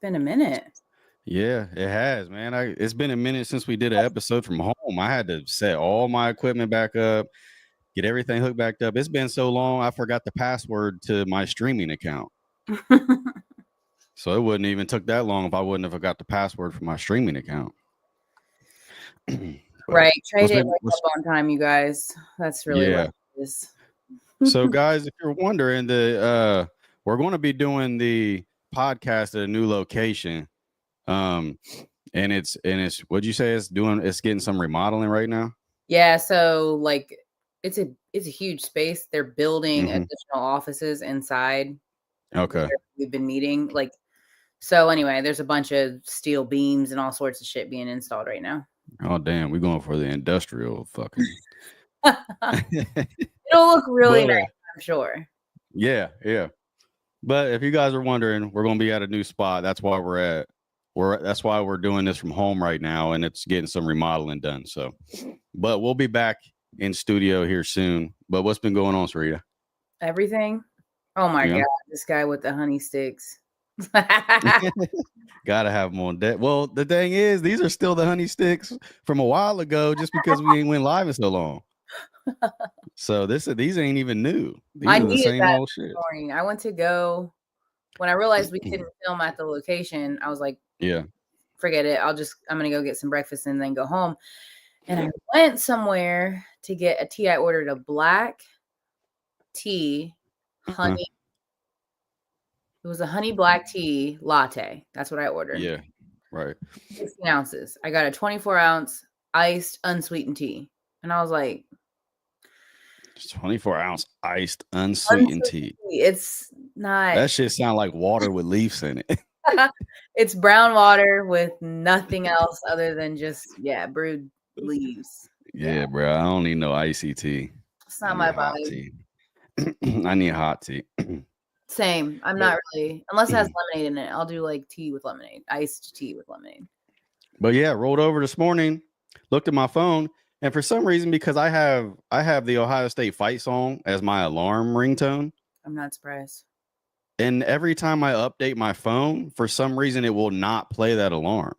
been a minute. Yeah, it has, man. It's been a minute since we did an episode from home. I had to set all my equipment back up, get everything hooked back up. It's been so long, I forgot the password to my streaming account. So it wouldn't even took that long if I wouldn't have forgot the password for my streaming account. Right. Trade it up on time, you guys. That's really what it is. So, guys, if you're wondering, we're going to be doing the podcast at a new location. And it's what'd you say it's getting some remodeling right now? Yeah, so like it's a huge space. They're building additional offices inside. Okay. We've been meeting. So anyway, there's a bunch of steel beams and all sorts of shit being installed right now. Oh damn, we're going for the industrial fucking. It'll look really nice, I'm sure. Yeah. But if you guys are wondering, we're going to be at a new spot. That's why that's why we're doing this from home right now, and it's getting some remodeling done. So, but we'll be back in studio here soon. But what's been going on, Sarita? Everything. Oh my God, this guy with the honey sticks. Gotta have them on deck. Well, the thing is, these are still the honey sticks from a while ago, just because we ain't went live in so long. So these ain't even new. These I are the same that old shit. Morning. I went to go when I realized we couldn't film at the location. I was like, yeah, forget it. I'm gonna go get some breakfast and then go home. And I went somewhere to get a tea. I ordered a black tea, honey. It was a honey black tea latte. That's what I ordered. Yeah, right. 16 ounces. I got a 24-ounce iced unsweetened tea. And I was like, 24-ounce iced unsweetened tea. It's not. That shit sound like water with leaves in it. It's brown water with nothing else other than just brewed leaves. Yeah, bro. I don't need no icy tea. It's not my body. I need hot tea. Same. I'm not really, unless it has lemonade in it. I'll do like tea with lemonade, iced tea with lemonade. But yeah, rolled over this morning, looked at my phone, and for some reason, because I have the Ohio State fight song as my alarm ringtone. I'm not surprised. And every time I update my phone, for some reason, it will not play that alarm.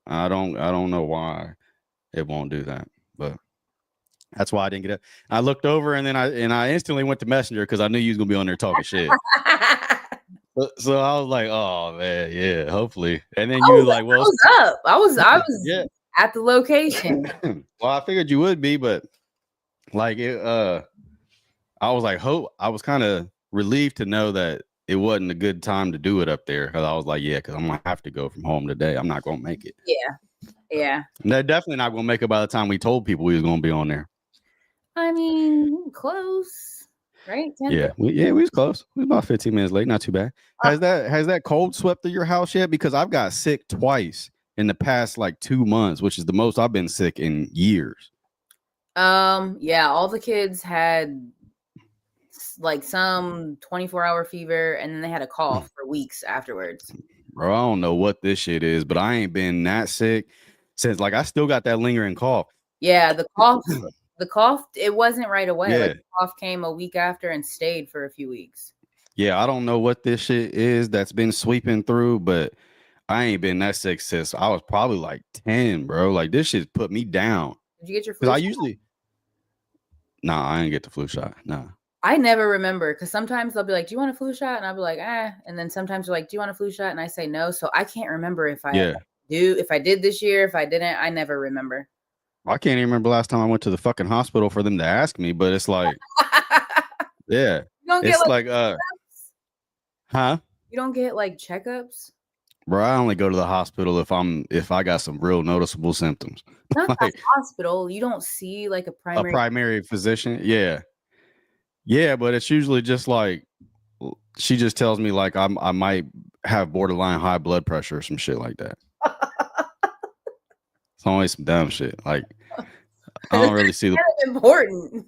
I don't know why it won't do that, but that's why I didn't get it. I looked over and then I instantly went to Messenger because I knew you was gonna be on there talking shit. So I was like, oh man, yeah, hopefully. And then you were like, well, I was at the location. Well, I figured you would be, but like it, I was like, I was kind of relieved to know that it wasn't a good time to do it up there, because I was like, yeah, because I'm gonna have to go from home today. I'm not gonna make it. Yeah. And they're definitely not gonna make it by the time we told people we was gonna be on there. I mean, close, right? 10 yeah, we was close. We was about 15 minutes late. Not too bad. Has that cold swept through your house yet? Because I've got sick twice in the past like 2 months, which is the most I've been sick in years. Yeah, all the kids had like some 24-hour fever, and then they had a cough for weeks afterwards. Bro, I don't know what this shit is, but I ain't been that sick since, like, I still got that lingering cough. Yeah, the cough, it wasn't right away. Yeah. Like, the cough came a week after and stayed for a few weeks. Yeah, I don't know what this shit is that's been sweeping through, but I ain't been that sick since I was probably like 10, bro. Like, this shit put me down. Did you get your flu shot? Nah, I didn't get the flu shot. Nah. I never remember, because sometimes they'll be like, do you want a flu shot? And I'll be like, and then sometimes they're like, do you want a flu shot? And I say no. So I can't remember if I did this year, if I didn't. I never remember. I can't even remember last time I went to the fucking hospital for them to ask me, but it's like, yeah. You don't it's get like huh? You don't get like checkups? Bro, I only go to the hospital if I got some real noticeable symptoms. Not like, the hospital. You don't see like a primary physician. Yeah. Yeah, but it's usually just like, she just tells me like I might have borderline high blood pressure or some shit like that. It's always some dumb shit. Like, I don't really see important.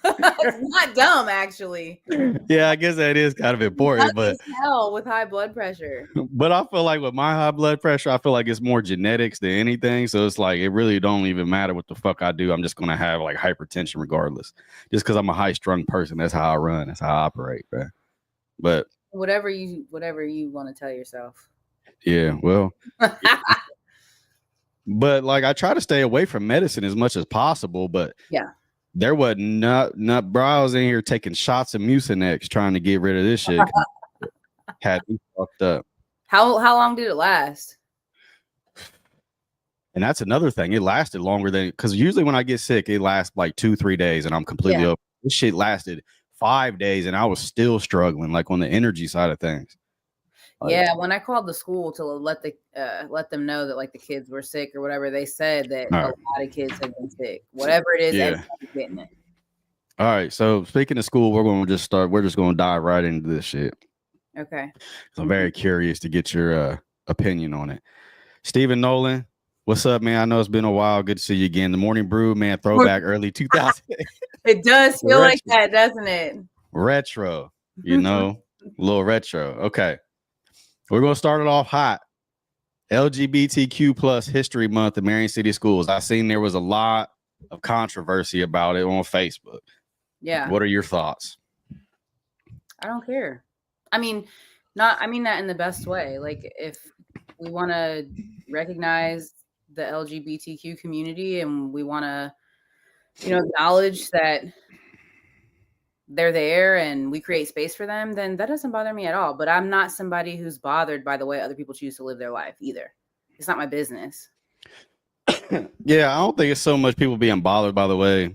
It's not dumb, actually. Yeah, I guess that is kind of important, but hell with high blood pressure. But I feel like with my high blood pressure, I feel like it's more genetics than anything. So it's like, it really don't even matter what the fuck I do. I'm just gonna have like hypertension regardless, just because I'm a high strung person. That's how I run. That's how I operate, bro. But Whatever you want to tell yourself. Yeah, well, but like I try to stay away from medicine as much as possible, but Yeah. there was nut brows in here taking shots of Mucinex trying to get rid of this shit. Had me fucked up. How long did it last? And that's another thing. It lasted longer than, because usually when I get sick, it lasts like 2-3 days and I'm completely up. This shit lasted 5 days and I was still struggling, like on the energy side of things. Yeah, when I called the school to let them know that like the kids were sick or whatever, they said that a lot of kids have been sick. Whatever it is, everyone's getting it. All right. So speaking of school, we're just going to dive right into this shit. Okay. So I'm very curious to get your opinion on it. Stephen Nolan, what's up, man? I know it's been a while. Good to see you again. The Morning Brew, man, throwback early 2000. It does feel like that, doesn't it? Retro, a little retro. Okay. We're going to start it off hot. LGBTQ plus History Month in Marion City Schools. I seen there was a lot of controversy about it on Facebook. Yeah. What are your thoughts? I don't care. I mean that in the best way. Like, if we want to recognize the LGBTQ community and we want to, acknowledge that they're there and we create space for them, then that doesn't bother me at all. But I'm not somebody who's bothered by the way other people choose to live their life either. It's not my business. Yeah, I don't think it's so much people being bothered by the way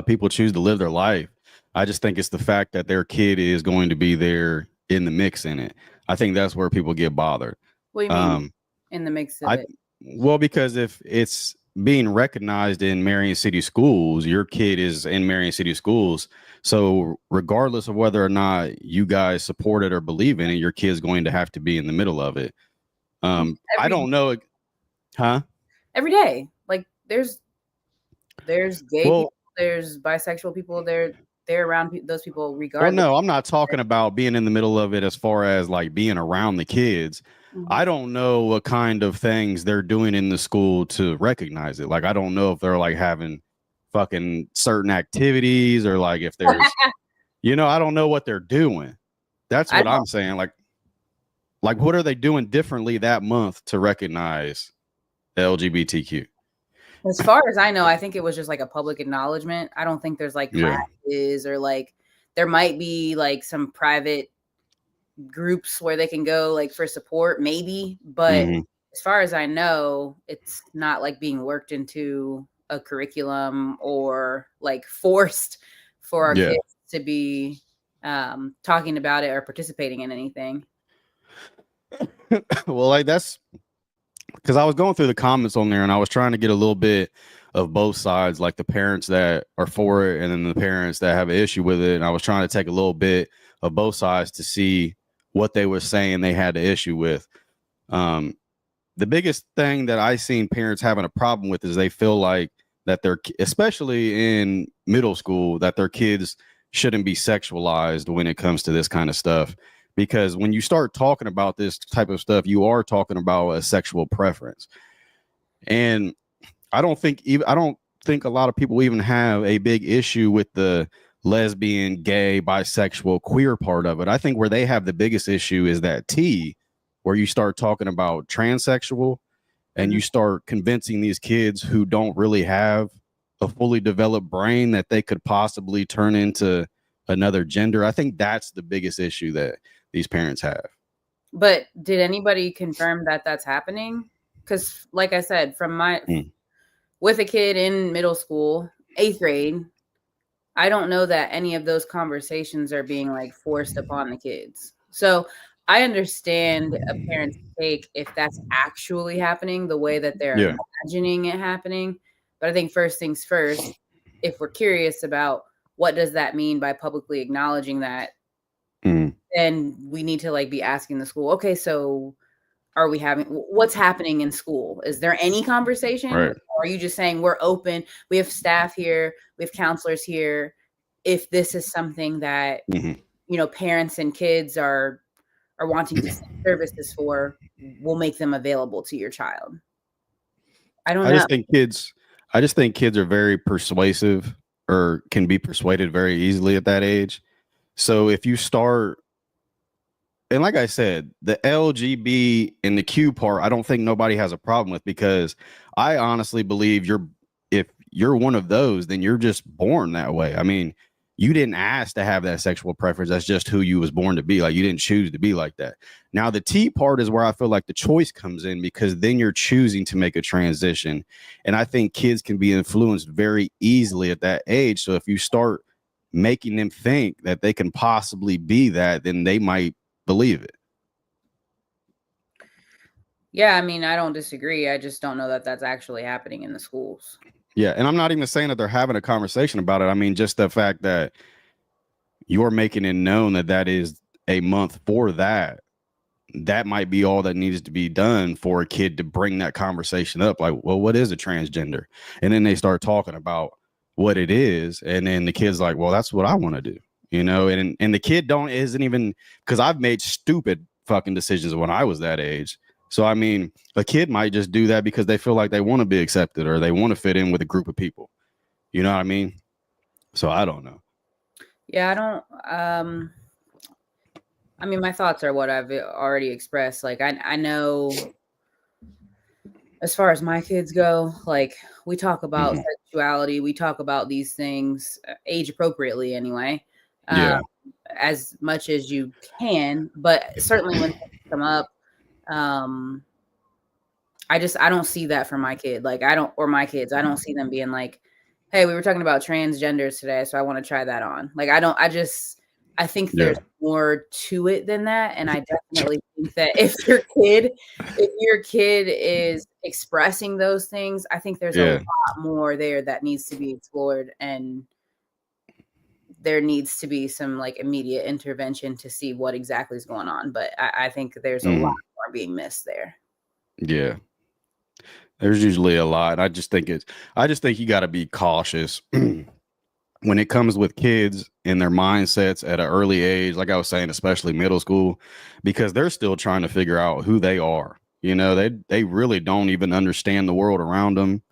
people choose to live their life. I just think it's the fact that their kid is going to be there in the mix in it. I think that's where people get bothered. What do you mean in the mix of it? Well, because if it's being recognized in Marion City Schools, your kid is in Marion City Schools. So regardless of whether or not you guys support it or believe in it, your kid's going to have to be in the middle of it. I don't know. Huh? Every day. Like there's gay people, there's bisexual people, they're around those people regardless. Well, no, I'm not talking about being in the middle of it as far as like being around the kids. I don't know what kind of things they're doing in the school to recognize it. Like, I don't know if they're like having fucking certain activities or like if there's, I don't know what they're doing. That's what I'm saying. Like what are they doing differently that month to recognize the LGBTQ? As far as I know, I think it was just like a public acknowledgement. I don't think there's like classes or like there might be like some private groups where they can go like for support, maybe. But as far as I know, it's not like being worked into a curriculum or like forced for our kids to be talking about it or participating in anything. Well, like that's because I was going through the comments on there and I was trying to get a little bit of both sides, like the parents that are for it and then the parents that have an issue with it. And I was trying to take a little bit of both sides to see what they were saying they had the issue with. The biggest thing that I seen parents having a problem with is they feel like that especially in middle school, that their kids shouldn't be sexualized when it comes to this kind of stuff. Because when you start talking about this type of stuff, you are talking about a sexual preference. And I don't think a lot of people even have a big issue with the lesbian, gay, bisexual, queer part of it. I think where they have the biggest issue is that T, where you start talking about transsexual and you start convincing these kids who don't really have a fully developed brain that they could possibly turn into another gender. I think that's the biggest issue that these parents have. But did anybody confirm that that's happening? Because like I said, with a kid in middle school, 8th grade, I don't know that any of those conversations are being like forced upon the kids. So I understand a parent's take if that's actually happening the way that they're imagining it happening. But I think first things first, if we're curious about what does that mean by publicly acknowledging that, then we need to like be asking the school, okay, so what's happening in school? Is there any conversation? Right. Or are you just saying we're open? We have staff here, we have counselors here. If this is something that, parents and kids are wanting to send services for, we'll make them available to your child. I don't know. I just think kids are very persuasive or can be persuaded very easily at that age. So if you start and like I said, the LGB and the Q part, I don't think nobody has a problem with, because I honestly believe if you're one of those, then you're just born that way. I mean, you didn't ask to have that sexual preference. That's just who you was born to be. Like, you didn't choose to be like that. Now, the T part is where I feel like the choice comes in, because then you're choosing to make a transition. And I think kids can be influenced very easily at that age. So if you start making them think that they can possibly be that, then they might believe it. Yeah, I mean, I don't disagree. I just don't know that that's actually happening in the schools. Yeah, and I'm not even saying that they're having a conversation about it. I mean, just the fact that you're making it known that that is a month for that, that might be all that needs to be done for a kid to bring that conversation up. Like, well, what is a transgender? And then they start talking about what it is, and then the kid's like, well, that's what I want to do, you know. And the kid isn't even, because I've made stupid fucking decisions when I was that age. So I mean, a kid might just do that because they feel like they want to be accepted, or they want to fit in with a group of people. You know what I mean? So I don't know. Yeah, I don't. I mean, my thoughts are what I've already expressed. Like, I know, as far as my kids go, like, we talk about sexuality, we talk about these things age appropriately anyway, Yeah. as much as you can. But certainly when things come up, um, I don't see that for my kid. Like, or my kids, I don't see them being like, hey, we were talking about transgenders today, so I want to try that on. Like, I think Yeah. there's more to it than that. And I definitely think that if your kid is expressing those things, I think there's a Yeah. lot more there that needs to be explored, and there needs to be some like immediate intervention to see what exactly is going on. But I think there's a lot more being missed there. Yeah. There's usually a lot. I just think you got to be cautious when it comes with kids and their mindsets at an early age, like I was saying, especially middle school, because they're still trying to figure out who they are. You know, they really don't even understand the world around them.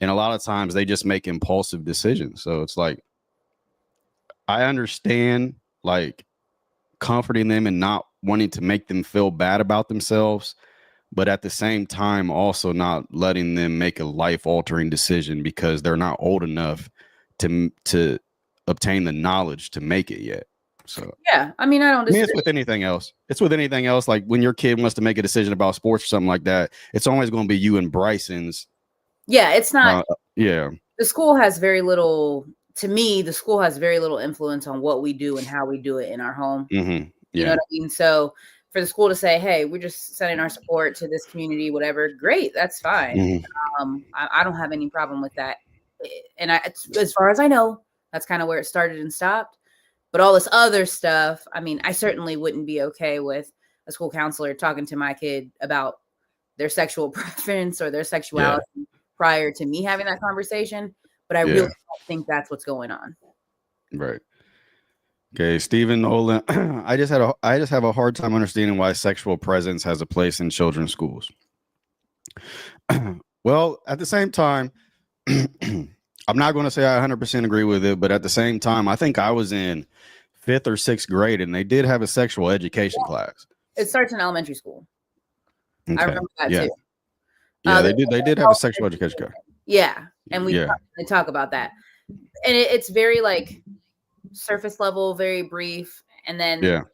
And a lot of times they just make impulsive decisions. So it's like, I understand like comforting them and not wanting to make them feel bad about themselves, but at the same time also not letting them make a life altering decision because they're not old enough to obtain the knowledge to make it yet. So Yeah, I mean, I don't disagree. it's with anything else. It's with anything else. Like when your kid wants to make a decision about sports or something like that, it's always going to be you and Bryson's. Yeah, it's not. Yeah. The school has very little. To me, the school has very little influence on what we do and how we do it in our home. Mm-hmm. You know what I mean? So for the school to say, "Hey, we're just sending our support to this community," whatever, great, that's fine. Mm-hmm. I don't have any problem with that. And as far as I know, that's kind of where it started and stopped. But all this other stuff, I mean, I certainly wouldn't be okay with a school counselor talking to my kid about their sexual preference or their sexuality prior to me having that conversation. But I really don't think that's what's going on. Right. Okay, Stephen Olin. I just have a hard time understanding why sexual presence has a place in children's schools. Well, at the same time, I'm not going to say I 100% agree with it, but at the same time, I think I was in 5th or 6th grade and they did have a sexual education class. It starts in elementary school. Okay. I remember that too. Yeah, they did have a sexual education class. Yeah, and they talk about that, and it's very like surface level, very brief, and then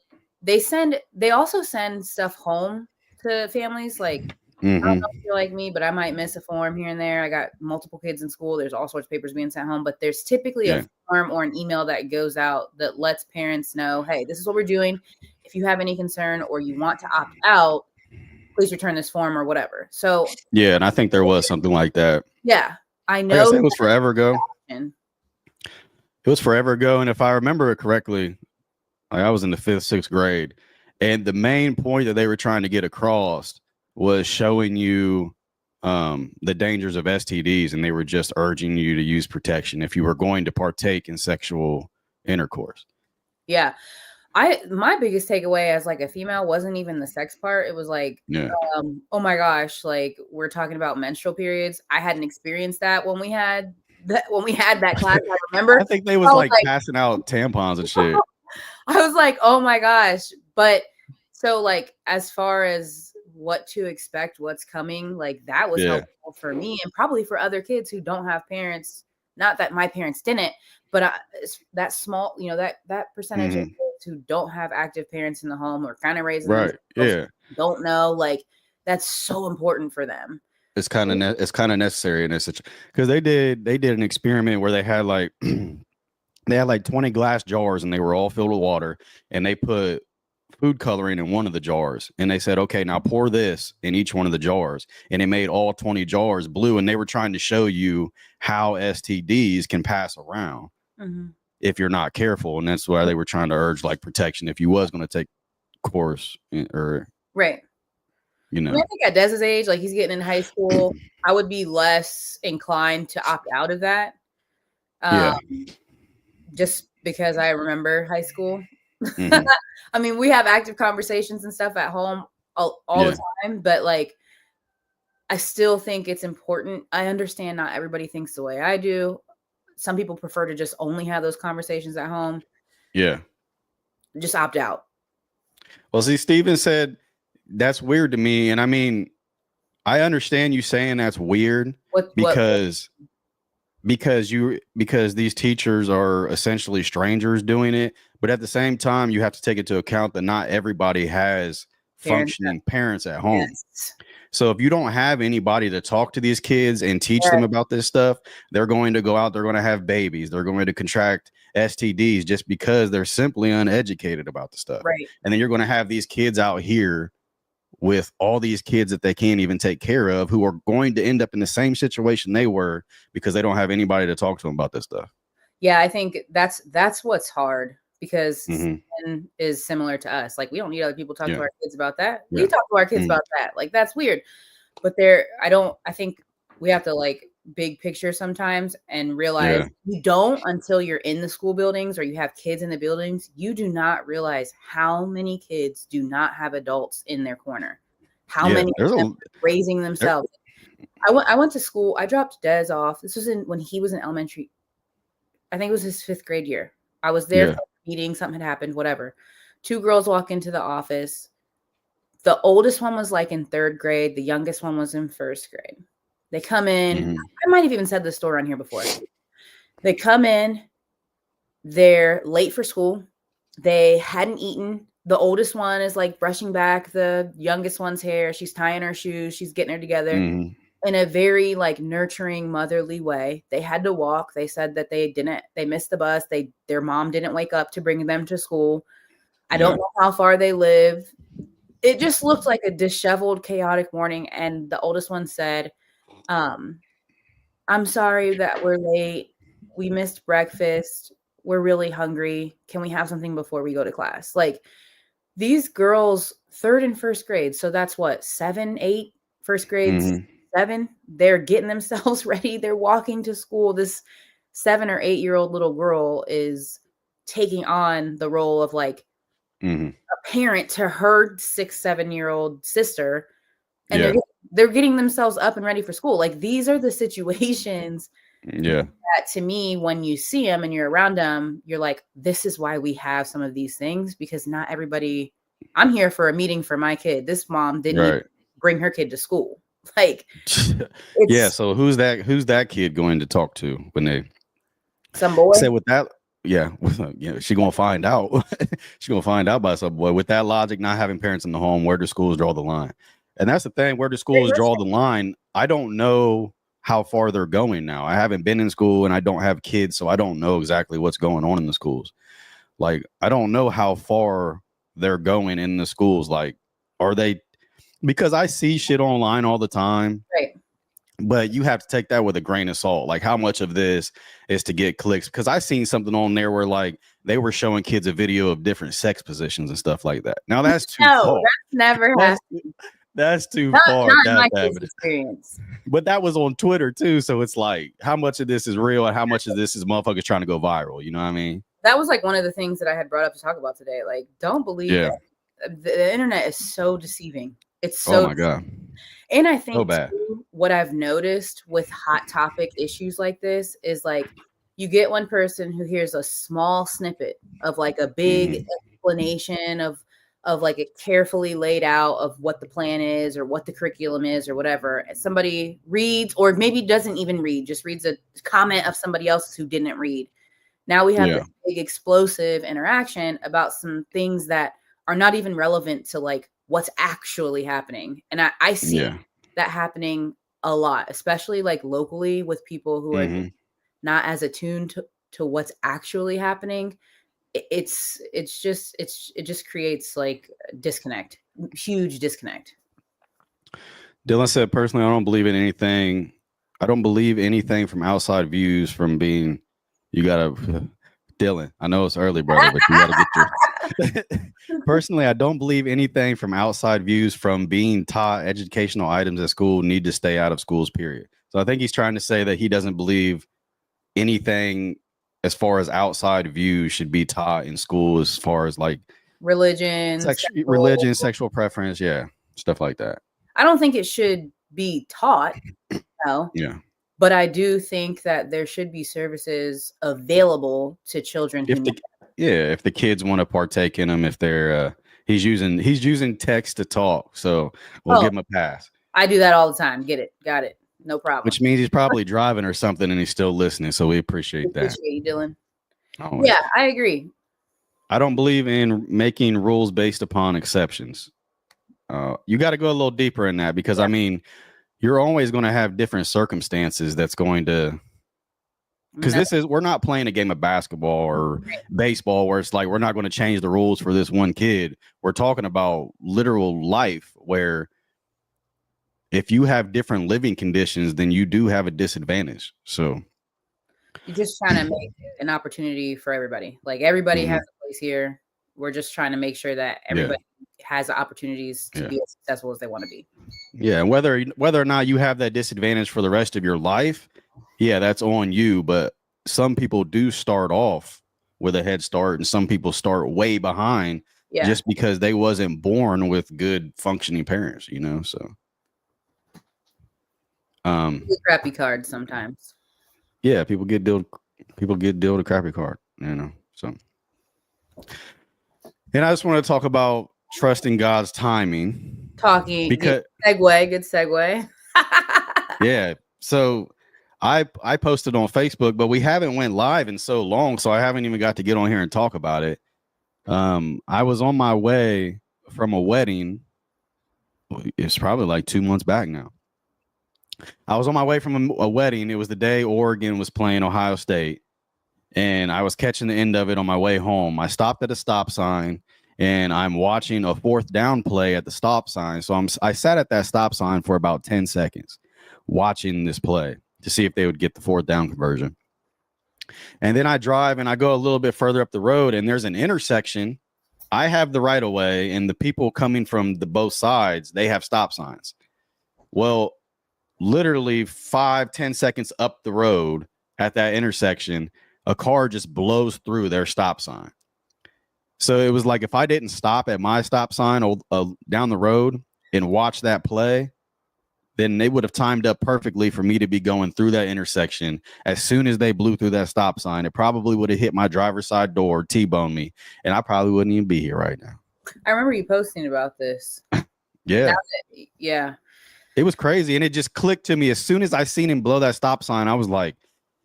they also send stuff home to families. Like, I don't know if you're like me, but I might miss a form here and there. I got multiple kids in school. There's all sorts of papers being sent home, but there's typically a form or an email that goes out that lets parents know, hey, this is what we're doing. If you have any concern or you want to opt out, please return this form or whatever. So and I think there was something like that. Yeah, I know. Like I said, it was forever ago. It was forever ago, and if I remember it correctly, I was in the 5th, 6th grade, and the main point that they were trying to get across was showing you the dangers of STDs, and they were just urging you to use protection if you were going to partake in sexual intercourse. Yeah. My biggest takeaway as like a female wasn't even the sex part. It was like, oh my gosh, like we're talking about menstrual periods. I hadn't experienced that when we had that class. I remember. I think they was like passing out tampons and shit. I was like, oh my gosh. But So, like, as far as what to expect, what's coming, like, that was Yeah. helpful for me and probably for other kids who don't have parents. Not that my parents didn't, but it's that small, that percentage of Hmm. kids who don't have active parents in the home or kind of raising Right. themselves, Yeah. don't know, like, that's so important for them. It's kind of it's kind of necessary in this because they did an experiment where they had like they had like 20 glass jars and they were all filled with water, and they put food coloring in one of the jars, and they said, okay, now pour this in each one of the jars, and it made all 20 jars blue, and they were trying to show you how STDs can pass around Mm-hmm. if you're not careful, and that's why they were trying to urge like protection if you was going to take course or Right. you I mean, know. I think at Dez's age, like he's getting in high school, I would be less inclined to opt out of that. Um, Yeah. just because I remember high school. Hmm. I mean, we have active conversations and stuff at home all the Yeah. time, but like, I still think it's important. I understand not everybody thinks the way I do. Some people prefer to just only have those conversations at home. Yeah. Just opt out. Well, see, Steven said that's weird to me, and I mean, I understand you saying that's weird What because because these teachers are essentially strangers doing it, but at the same time you have to take into account that not everybody has parents? functioning parents at home. Yes. So if you don't have anybody to talk to these kids and teach them Yes. about this stuff, they're going to go out, they're going to have babies, they're going to contract STDs just because they're simply uneducated about the stuff. Right. And then you're going to have these kids out here with all these kids that they can't even take care of, who are going to end up in the same situation they were because they don't have anybody to talk to them about this stuff. Yeah, I think that's what's hard because Hmm. Steven is similar to us. Like, we don't need other people to talk to Yeah. our kids about that. We Yeah. talk to our kids Mm. about that. Like, that's weird. But I think we have to like big picture sometimes and realize Yeah. you don't until you're in the school buildings or you have kids in the buildings. You do not realize how many kids do not have adults in their corner. How Yeah. many There's of them a are raising there, themselves. I went to school. I dropped Des off. This was when he was in elementary. I think it was his 5th grade year. I was there for yeah. a meeting, something had happened, whatever. 2 girls walk into the office. The oldest one was like in 3rd grade, the youngest one was in 1st grade. They come in. Hmm. I might have even said this story on here before. They come in, they're late for school. They hadn't eaten. The oldest one is like brushing back the youngest one's hair. She's tying her shoes. She's getting her together Hmm. in a very like nurturing motherly way. They had to walk. They said that they missed the bus. Their mom didn't wake up to bring them to school. I Yeah. don't know how far they live. It just looked like a disheveled, chaotic morning. And the oldest one said, I'm sorry that we're late. We missed breakfast. We're really hungry. Can we have something before we go to class? Like, these girls, 3rd and 1st grade. So that's what, 7, 8, first grades, Hmm. 7. They're getting themselves ready. They're walking to school. This 7 or 8-year-old little girl is taking on the role of like Hmm. a parent to her 6, 7-year-old sister. And Yeah. they're getting themselves up and ready for school. Like, these are the situations Yeah. that, to me, when you see them and you're around them, you're like, this is why we have some of these things, because not everybody. I'm here for a meeting for my kid. This mom didn't even Right. bring her kid to school. Like, Yeah. it's So who's that kid going to talk to when they some boy. said with that? Yeah. Yeah. She gonna find out. She gonna find out by some boy. With that logic, not having parents in the home, where do schools draw the line? And that's the thing. Where do schools draw the line? I don't know how far they're going now. I haven't been in school and I don't have kids, so I don't know exactly what's going on in the schools. Like, I don't know how far they're going in the schools. Like, are they, because I see shit online all the time, Right. but you have to take that with a grain of salt. Like, how much of this is to get clicks? Because I seen something on there where like they were showing kids a video of different sex positions and stuff like that. Now that's too No, far. that's never That's happened. that's too Not, far. not in That my kids' happened. experience. But that was on Twitter too. So it's like, how much of this is real and how much of this is motherfuckers trying to go viral? You know what I mean? That was like one of the things that I had brought up to talk about today. Like, don't believe Yeah. that the internet is so deceiving. It's Oh so my God. And I So think bad. too, what I've noticed with hot topic issues like this is like, you get one person who hears a small snippet of like a big Mhm. explanation of like a carefully laid out of what the plan is or what the curriculum is or whatever. Somebody reads, or maybe doesn't even read, just reads a comment of somebody else who didn't read. Now we have this big explosive interaction about some things that are not even relevant to like what's actually happening. And I see that happening a lot, especially like locally with people who are not as attuned to what's actually happening. It just creates like disconnect, huge disconnect. Dylan said, personally, I don't believe in anything. I don't believe anything from outside views from being, you gotta, Dylan, I know it's early, brother, but you gotta get your, personally, I don't believe anything from outside views from being taught educational items at school need to stay out of schools, period. So I think he's trying to say that he doesn't believe anything as far as outside views should be taught in school, as far as like religion, sexual preference, stuff like that. I don't think it should be taught, no. Yeah. But I do think that there should be services available to children who if the kids want to partake in them, if they're he's using text to talk, so we'll give him a pass. I do that all the time. Got it. No problem. Which means he's probably driving or something and he's still listening, so we appreciate that. Appreciate you, Dylan. Always. Yeah, I agree. I don't believe in making rules based upon exceptions. You got to go a little deeper in that, because I mean, you're always going to have different circumstances that's going to, because we're not playing a game of basketball or baseball where it's like we're not going to change the rules for this one kid. We're talking about literal life, where if you have different living conditions, then you do have a disadvantage. So you're just trying to make an opportunity for everybody. Like everybody has a place here. We're just trying to make sure that everybody has opportunities to be as successful as they want to be. Yeah, and whether or not you have that disadvantage for the rest of your life, that's on you. But some people do start off with a head start, and some people start way behind just because they wasn't born with good functioning parents, so. Crappy cards sometimes. Yeah, people get dealt a crappy card, so. And I just want to talk about trusting God's timing. Good segue. Yeah. So I posted on Facebook, but we haven't went live in so long, so I haven't even got to get on here and talk about it. I was on my way from a wedding. It's probably like 2 months back now. I was on my way from a wedding. It was the day Oregon was playing Ohio State, and I was catching the end of it on my way home. I stopped at a stop sign, and I'm watching a fourth down play at the stop sign. So I sat at that stop sign for about 10 seconds watching this play to see if they would get the fourth down conversion. And then I drive and I go a little bit further up the road, and there's an intersection. I have the right of way, and the people coming from the both sides, they have stop signs. Well, literally 5-10 seconds up the road at that intersection, a car just blows through their stop sign. So it was like, if I didn't stop at my stop sign down the road and watch that play, then they would have timed up perfectly for me to be going through that intersection. As soon as they blew through that stop sign, it probably would have hit my driver's side door, T-boned me, and I probably wouldn't even be here right now. I remember you posting about this. Yeah. Yeah. It was crazy, and it just clicked to me. As soon as I seen him blow that stop sign, I was like,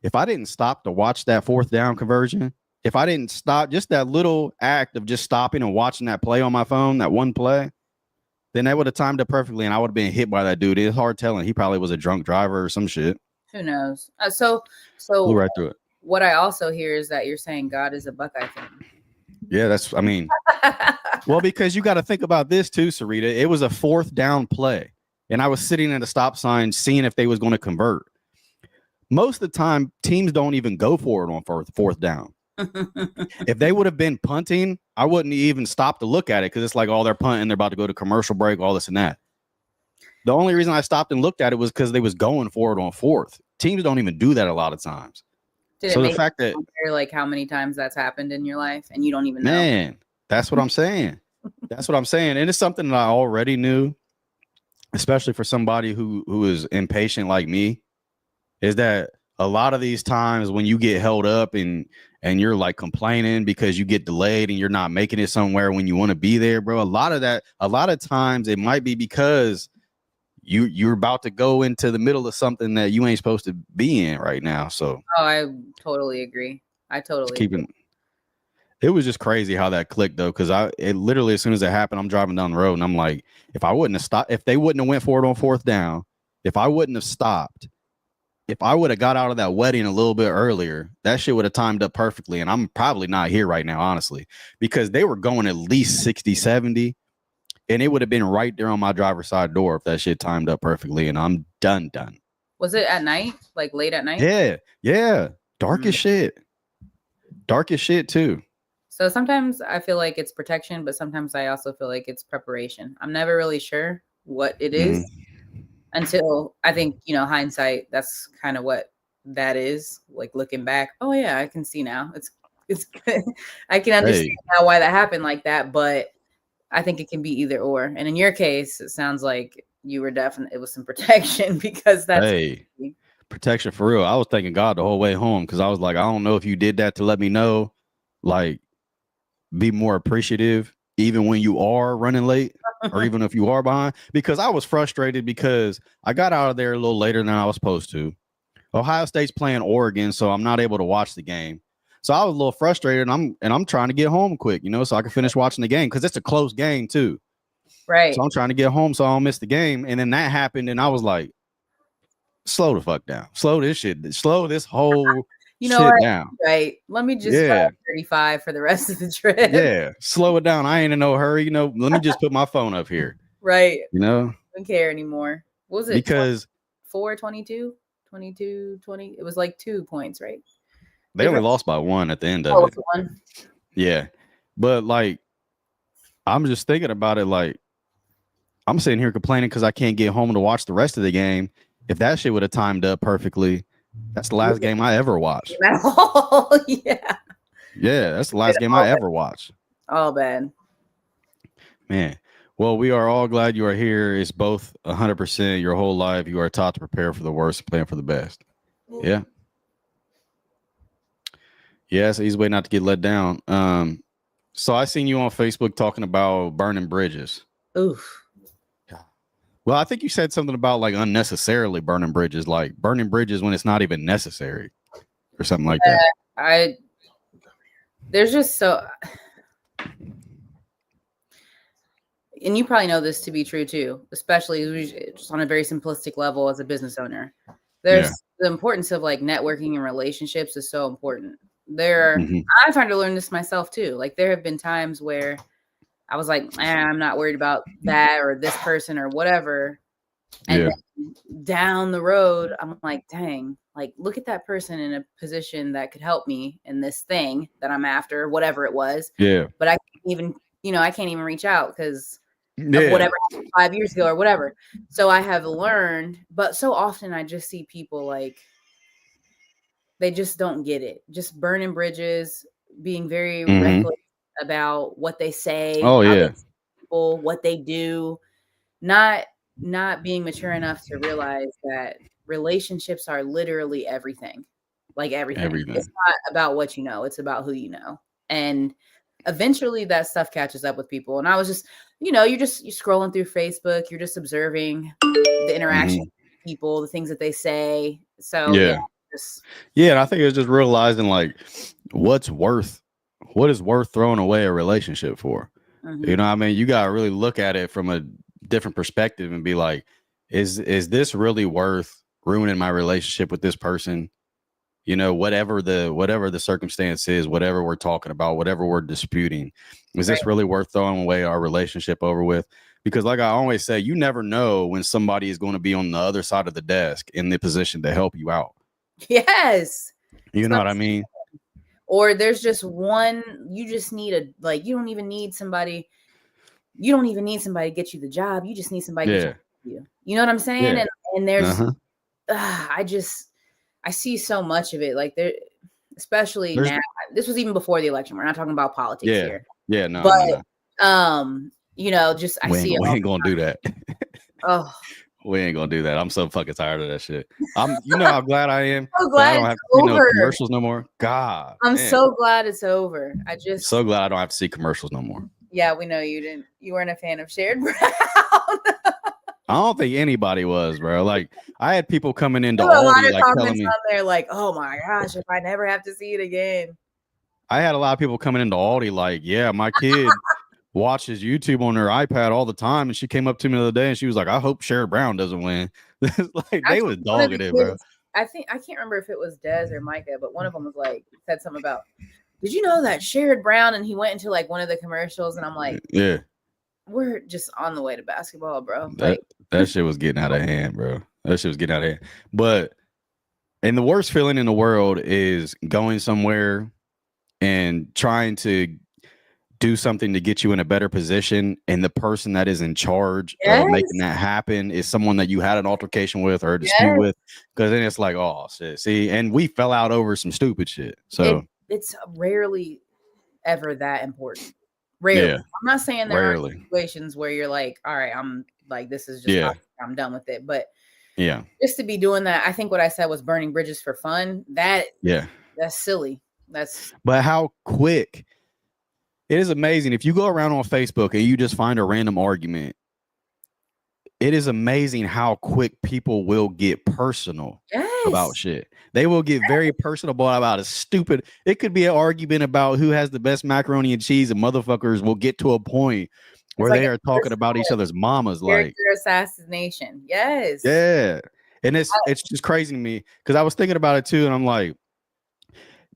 if I didn't stop to watch that fourth down conversion, if I didn't stop, just that little act of just stopping and watching that play on my phone, that one play, then they would have timed it perfectly, and I would have been hit by that dude. It's hard telling. He probably was a drunk driver or some shit. Who knows? So blew right through it. What I also hear is that you're saying God is a Buckeye fan. Yeah, well, because you got to think about this too, Sarita. It was a fourth down play, and I was sitting at a stop sign seeing if they was going to convert. Most of the time, teams don't even go for it on fourth down. If they would have been punting, I wouldn't even stop to look at it, because it's like, oh, they're punting, they're about to go to commercial break, all this and that. The only reason I stopped and looked at it was because they was going for it on fourth. Teams don't even do that a lot of times. So the fact that like how many times that's happened in your life and you don't even know. Man, that's what I'm saying. That's what I'm saying. And it's something that I already knew, especially for somebody who is impatient like me, is that a lot of these times when you get held up and you're like complaining because you get delayed and you're not making it somewhere when you want to be there, bro. A lot of times it might be because you're about to go into the middle of something that you ain't supposed to be in right now. So I totally agree. It was just crazy how that clicked though, because it literally, as soon as it happened, I'm driving down the road and I'm like, if I wouldn't have stopped, if they wouldn't have went for it on fourth down, if I wouldn't have stopped, if I would have got out of that wedding a little bit earlier, that shit would have timed up perfectly. And I'm probably not here right now, honestly, because they were going at least 60, 70, and it would have been right there on my driver's side door if that shit timed up perfectly. And I'm done. Was it at night? Like late at night? Yeah. Dark as shit. Dark as shit too. So sometimes I feel like it's protection, but sometimes I also feel like it's preparation. I'm never really sure what it is until I think, hindsight, that's kind of what that is. Like looking back, oh yeah, I can see now. It's good. I can understand now why that happened like that, but I think it can be either or. And in your case, it sounds like you were it was some protection, because that's protection for real. I was thanking God the whole way home, because I was like, I don't know if you did that to let me know, like, be more appreciative even when you are running late or even if you are behind, because I was frustrated because I got out of there a little later than I was supposed to. Ohio State's playing Oregon, so I'm not able to watch the game. So I was a little frustrated, and I'm trying to get home quick, so I can finish watching the game, because it's a close game too. Right. So I'm trying to get home so I don't miss the game. And then that happened, and I was like, slow the fuck down. Slow this whole shit down. Right. Let me just drive 35 for the rest of the trip. Yeah. Slow it down. I ain't in no hurry. Let me just put my phone up here. Right. I don't care anymore. What was it? Because 22, 20. It was like 2 points, right? They only lost by 1 at the end of it. 1. Yeah. But like, I'm just thinking about it. Like, I'm sitting here complaining because I can't get home to watch the rest of the game. If that shit would have timed up perfectly, that's the last game I ever watched. Yeah. Yeah, that's the last game I ever watched. Oh, bad. Man. Well, we are all glad you are here. It's both 100% your whole life. You are taught to prepare for the worst and plan for the best. Yeah. Yeah, it's an easy way not to get let down. So I seen you on Facebook talking about burning bridges. Oof. Well, I think you said something about like unnecessarily burning bridges, like burning bridges when it's not even necessary or something like that. There's just so, and you probably know this to be true too, especially just on a very simplistic level as a business owner. The importance of like networking and relationships is so important. I've had to learn this myself too. Like there have been times where I was like, I'm not worried about that or this person or whatever. And then down the road, I'm like, dang, like look at that person in a position that could help me in this thing that I'm after, whatever it was. Yeah. But I can't even reach out because of whatever happened 5 years ago or whatever. So I have learned, but so often I just see people like, they just don't get it. Just burning bridges, being very reckless about what they say, people, what they do, not being mature enough to realize that relationships are literally everything. Like everything. It's not about what you know, it's about who you know. And eventually that stuff catches up with people. And I was just, you're scrolling through Facebook, you're just observing the interaction with people, the things that they say. So and I think it's just realizing like what is worth throwing away a relationship for. You know what I mean? You gotta really look at it from a different perspective and be like, is this really worth ruining my relationship with this person? Whatever the circumstance is, whatever we're talking about, whatever we're disputing, is this really worth throwing away our relationship over with? Because like I always say, you never know when somebody is going to be on the other side of the desk in the position to help you out. Yes. You know what I mean? Or there's just one, you just need you don't even need somebody to get you the job. You just need somebody to get you. You know what I'm saying? Yeah. And there's, I see so much of it. Like there, especially now, this was even before the election. We're not talking about politics here. Yeah, no. But, no. I see it. We ain't gonna do that. Oh, We ain't gonna do that. I'm so fucking tired of that shit. You know how glad I am So that I glad don't it's have to see no over. commercials no more. God, I'm man. so glad it's over. So glad I don't have to see commercials no more. Yeah, we know you weren't a fan of Shared Brown. I don't think anybody was, bro. Like, I had people coming into There were a lot Aldi of like telling comments me, on there like, oh my gosh, if I never have to see it again. I had a lot of people coming into Aldi like, yeah, my kid watches YouTube on their iPad all the time, and she came up to me the other day and she was like, I hope Sherrod Brown doesn't win. Like, they was Actually, one of dogging the it, bro. kids, I can't remember if it was Des or Micah, but one of them was like, said something about, did you know that Sherrod Brown? And he went into like one of the commercials, and I'm like, Yeah, we're just on the way to basketball, bro. that Like, that shit was getting out of hand, bro. That shit was getting out of hand. But and the worst feeling in the world is going somewhere and trying to do something to get you in a better position, and the person that is in charge of making yes, that happen is someone that you had an altercation with or a dispute yes. with, because then it's like, oh shit, see, and we fell out over some stupid shit. So It's rarely ever that important. Rarely. yeah, I'm not saying there aren't rarely. situations where you're like, all right, I'm like, this is just Yeah, toxic, I'm done with it. But yeah, just to be doing that, I think what I said was burning bridges for fun. yeah. That's silly. That's But how quick it is amazing if you go around on Facebook and you just find a random argument. It is amazing how quick people will get personal about yes. shit. They will get very personal about a stupid. It could be an argument about who has the best macaroni and cheese, and motherfuckers will get to a point It's where like they a are talking about each other's mamas. Like, character assassination. Yes. yeah, and it's just crazy to me because I was thinking about it too, and I'm like,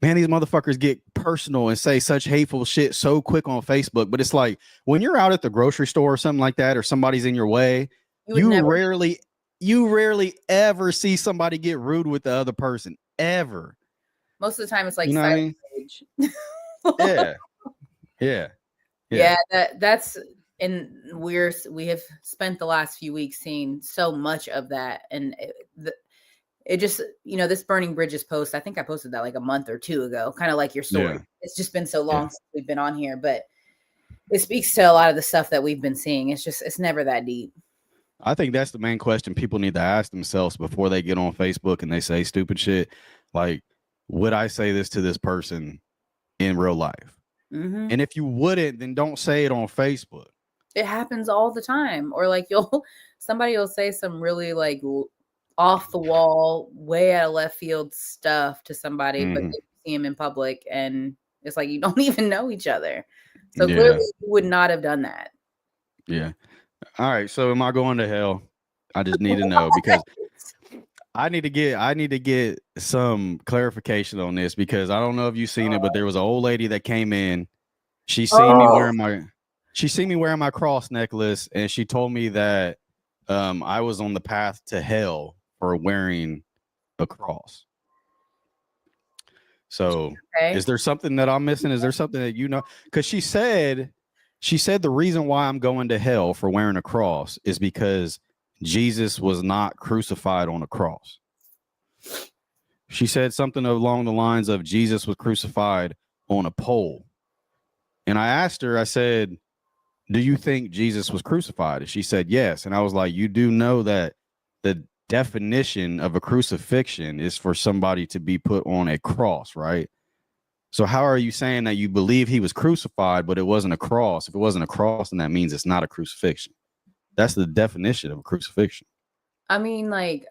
man, these motherfuckers get personal and say such hateful shit so quick on Facebook. But it's like when you're out at the grocery store or something like that, or somebody's in your way, You would never you rarely ever see somebody get rude with the other person ever. most of the time it's like You know what I silent mean? rage. Yeah, yeah, Yeah, that's and we have spent the last few weeks seeing so much of that, and it just, this burning bridges post, I think I posted that like a month or two ago, kind of like your story. yeah, It's just been so yeah. long since we've been on here, but it speaks to a lot of the stuff that we've been seeing. It's never that deep. I think that's the main question people need to ask themselves before they get on Facebook and they say stupid shit. Like, would I say this to this person in real life? Mm-hmm. And if you wouldn't, then don't say it on Facebook. It happens all the time. Or like somebody will say some really like off the wall, way out of left field stuff to somebody, but you see him in public and it's like you don't even know each other. So clearly you would not have done that. Yeah. All right. So am I going to hell? I just need to know because I need to get some clarification on this because I don't know if you've seen it, but there was an old lady that came in. She seen me wearing my cross necklace, and she told me that I was on the path to hell for wearing a cross. So is there something that I'm missing? Is there something that you know? Because she said the reason why I'm going to hell for wearing a cross is because Jesus was not crucified on a cross. She said something along the lines of Jesus was crucified on a pole. And I asked her, I said, do you think Jesus was crucified? And she said, yes. And I was like, you do know that the definition of a crucifixion is for somebody to be put on a cross, right? So how are you saying that you believe he was crucified, but it wasn't a cross? If it wasn't a cross, then that means it's not a crucifixion. That's the definition of a crucifixion. I mean, like,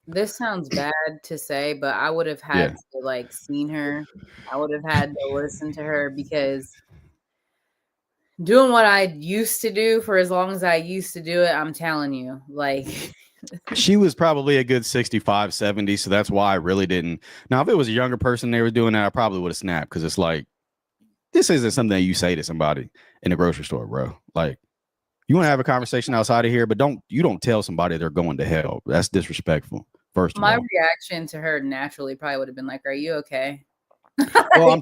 this sounds bad to say, but I would have had to like seen her. I would have had to listen to her because doing what I used to do for as long as I used to do it, I'm telling you, like she was probably a good 65, 70. So that's why I really didn't. Now, if it was a younger person they were doing that, I probably would have snapped because it's like, this isn't something that you say to somebody in the grocery store, bro. Like, you want to have a conversation outside of here, but you don't tell somebody they're going to hell. That's disrespectful. First of all, my reaction to her naturally probably would have been like, "Are you okay?" Well,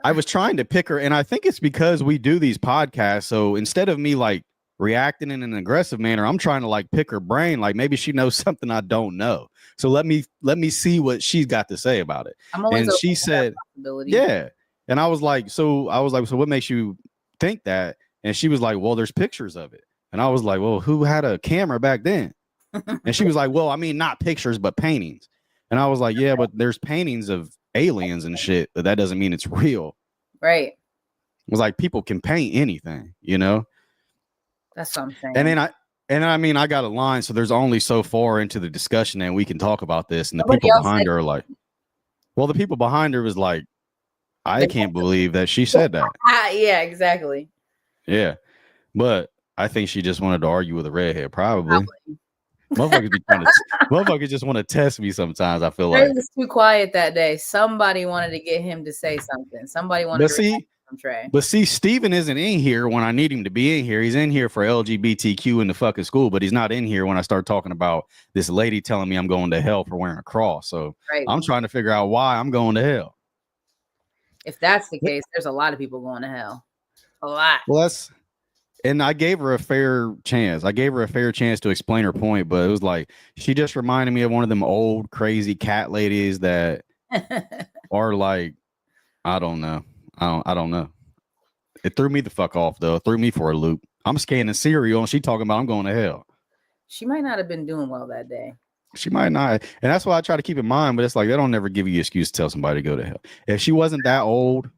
I was trying to pick her, and I think it's because we do these podcasts. So instead of me like reacting in an aggressive manner, I'm trying to like pick her brain. Like maybe she knows something I don't know. So let me see what she's got to say about it. And she said, "Yeah." And I was like, so what makes you think that? And she was like, well, there's pictures of it. And I was like, well, who had a camera back then? And she was like, well, I mean, not pictures, but paintings. And I was like, yeah, but there's paintings of aliens and shit, but that doesn't mean it's real. Right. It was like, people can paint anything, you know? That's what I'm saying. And I mean, I got a line, so there's only so far into the discussion and we can talk about this. And the Nobody people else behind said her are like, well, the people behind her was like, I they- can't believe that she said that. yeah, exactly. Yeah. But I think she just wanted to argue with a redhead, probably. Motherfuckers just want to test me sometimes, I feel Trey like. was too quiet that day. Somebody wanted to get him to say something. Somebody wanted to react from Trey. But see, Steven isn't in here when I need him to be in here. He's in here for LGBTQ in the fucking school, but he's not in here when I start talking about this lady telling me I'm going to hell for wearing a cross. So Right. I'm trying to figure out why I'm going to hell. If that's the case, there's a lot of people going to hell. A lot. Well, and I gave her a fair chance. I gave her a fair chance to explain her point, but it was like she just reminded me of one of them old crazy cat ladies that are like, I don't know. I don't know. It threw me the fuck off though. It threw me for a loop. I'm scanning cereal and she talking about I'm going to hell. She might not have been doing well that day. She might not. And that's why I try to keep in mind, but it's like they don't never give you an excuse to tell somebody to go to hell. If she wasn't that old,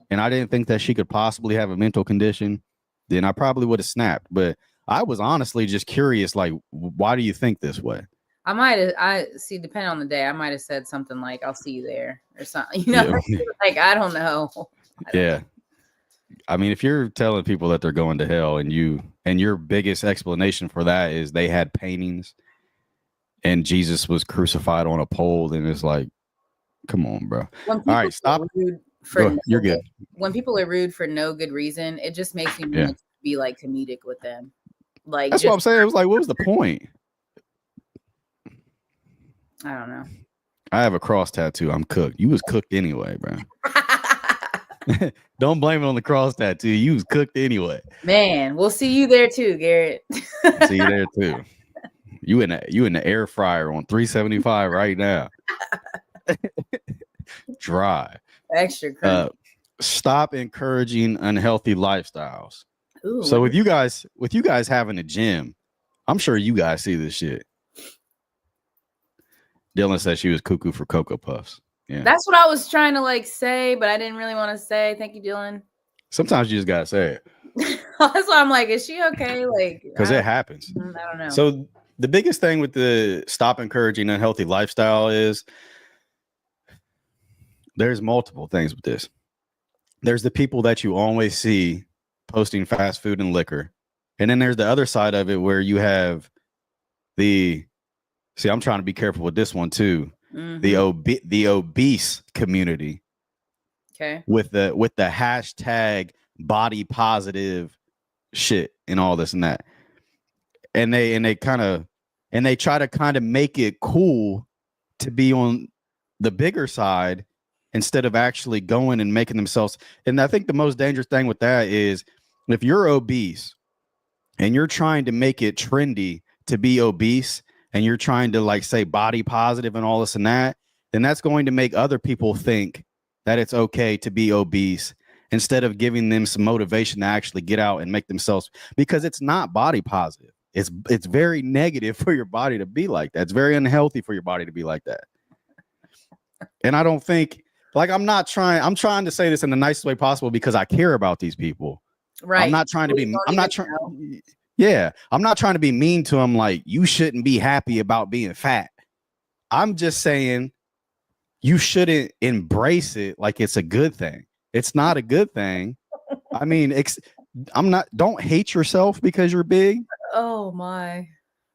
and I didn't think that she could possibly have a mental condition, then I probably would have snapped. But I was honestly just curious, like, why do you think this way? I see, depending on the day, I might have said something like, I'll see you there or something. You know, yeah. Like, I don't know. Yeah. I mean, if you're telling people that they're going to hell and your biggest explanation for that is they had paintings and Jesus was crucified on a pole, then it's like, come on, bro. All right, stop. You're good. When people are rude for no good reason, it just makes me want to be like comedic with them. Like, that's what I'm saying. It was like, what was the point? I don't know. I have a cross tattoo. I'm cooked. You was cooked anyway, bro. Don't blame it on the cross tattoo. You was cooked anyway. Man, we'll see you there too, Garrett. See you there too. You in the air fryer on 375 right now. Dry. Extra crunchy. Stop encouraging unhealthy lifestyles. Ooh, so with you guys having a gym, I'm sure you guys see this shit. Dylan said she was cuckoo for Cocoa Puffs. Yeah. That's what I was trying to like say, but I didn't really want to say. Thank you, Dylan. Sometimes you just gotta say it. That's why I'm like, is she okay? Like, because it happens. I don't know. So the biggest thing with the stop encouraging unhealthy lifestyle is there's multiple things with this. There's the people that you always see posting fast food and liquor. And then there's the other side of it where you have I'm trying to be careful with this one too. Mm-hmm. The obese community. Okay. With the hashtag body positive shit and all this and that. And they try to kind of make it cool to be on the bigger side instead of actually going and making themselves. And I think the most dangerous thing with that is if you're obese and you're trying to make it trendy to be obese and you're trying to like say body positive and all this and that, then that's going to make other people think that it's okay to be obese instead of giving them some motivation to actually get out and make themselves, because it's not body positive. It's very negative for your body to be like that. It's very unhealthy for your body to be like that. And I don't think, like, I'm trying to say this in the nicest way possible because I care about these people. Right. I'm not trying to be mean to them. Like, you shouldn't be happy about being fat. I'm just saying you shouldn't embrace it like it's a good thing. It's not a good thing. I mean, don't hate yourself because you're big. Oh my.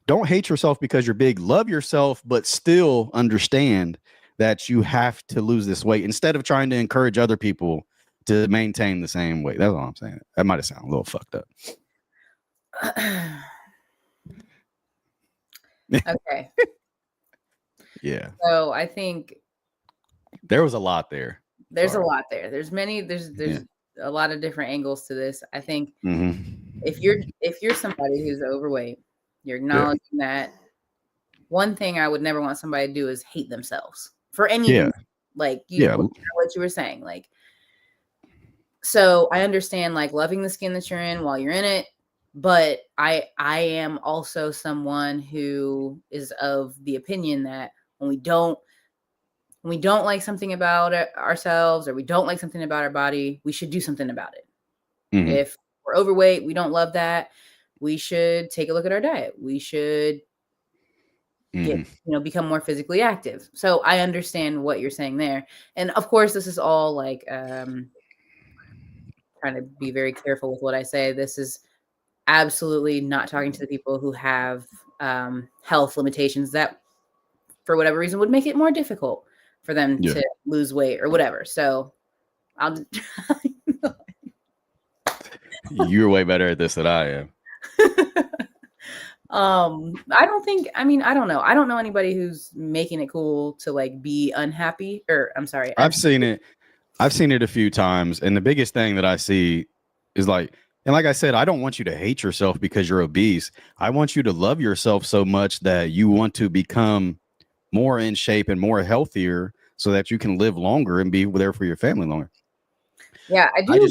Don't hate yourself because you're big. Love yourself, but still understand that you have to lose this weight instead of trying to encourage other people to maintain the same weight. That's all I'm saying. That might have sounded a little fucked up. Okay. Yeah. So I think there was a lot there. There's a lot there. There's a lot of different angles to this. I think if you're somebody who's overweight, you're acknowledging that. One thing I would never want somebody to do is hate themselves for any reason. Like what you were saying. Like, so I understand like loving the skin that you're in while you're in it. But I am also someone who is of the opinion that when we don't like something about ourselves, or we don't like something about our body, we should do something about it. Mm-hmm. If we're overweight, we don't love that, we should take a look at our diet. We should become more physically active. So I understand what you're saying there. And of course, this is all like trying to be very careful with what I say. This is absolutely not talking to the people who have health limitations that, for whatever reason, would make it more difficult for them to lose weight or whatever. So I'll. You're way better at this than I am. I don't think. I mean, I don't know. I don't know anybody who's making it cool to like be unhappy. Or I'm sorry, I've seen it a few times, and the biggest thing that I see is like, and like I said, I don't want you to hate yourself because you're obese. I want you to love yourself so much that you want to become more in shape and more healthier so that you can live longer and be there for your family longer. Yeah, I do.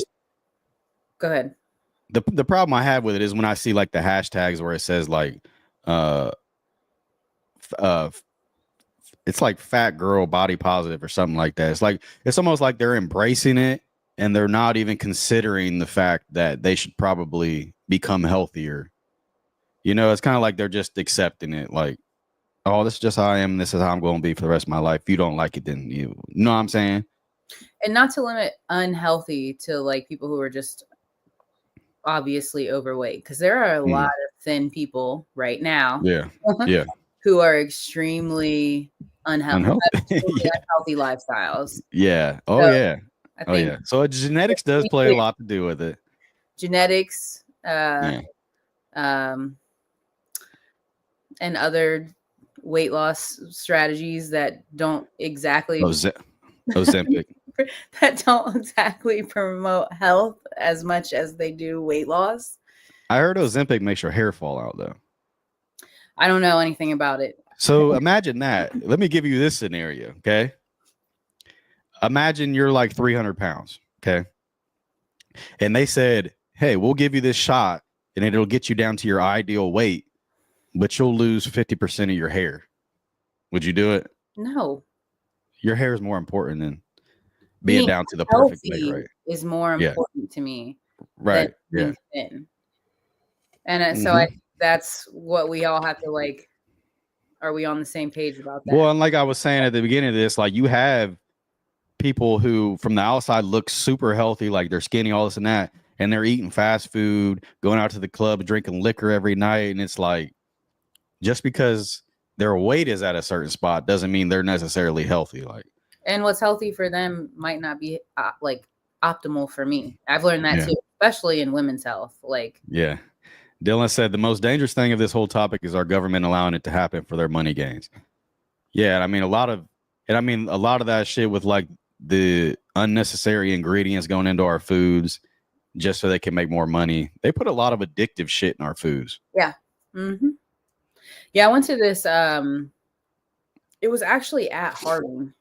Go ahead. The problem I have with it is when I see like the hashtags where it says like it's like fat girl body positive or something like that. It's like, it's almost like they're embracing it and they're not even considering the fact that they should probably become healthier. You know, it's kind of like they're just accepting it, like, oh, this is just how I am. This is how I'm going to be for the rest of my life. If you don't like it, then you know what I'm saying? And not to limit unhealthy to like people who are just obviously overweight, because there are a lot of thin people right now. Yeah. Who are extremely unhealthy lifestyles. Yeah. Oh, so yeah. I think So genetics does play a lot to do with it. Genetics, and other weight loss strategies that don't exactly Ozempic. that don't exactly promote health as much as they do weight loss. I heard Ozempic makes your hair fall out, though. I don't know anything about it. So imagine that. Let me give you this scenario, okay? Imagine you're like 300 pounds, okay? And they said, hey, we'll give you this shot and it'll get you down to your ideal weight, but you'll lose 50% of your hair. Would you do it? No. Your hair is more important than being down to the perfect weight, right? Is more important to me. Right. Than thin. And so I think that's what we all have to like. Are we on the same page about that? Well, and like I was saying at the beginning of this, like you have people who from the outside look super healthy, like they're skinny, all this and that, and they're eating fast food, going out to the club, drinking liquor every night. And it's like, just because their weight is at a certain spot doesn't mean they're necessarily healthy. Like, and what's healthy for them might not be like optimal for me. I've learned that too, especially in women's health. Like, yeah. Dylan said the most dangerous thing of this whole topic is our government allowing it to happen for their money gains. Yeah, I mean a lot of that shit with like the unnecessary ingredients going into our foods just so they can make more money. They put a lot of addictive shit in our foods. Yeah. Yeah, I went to this it was actually at Harding.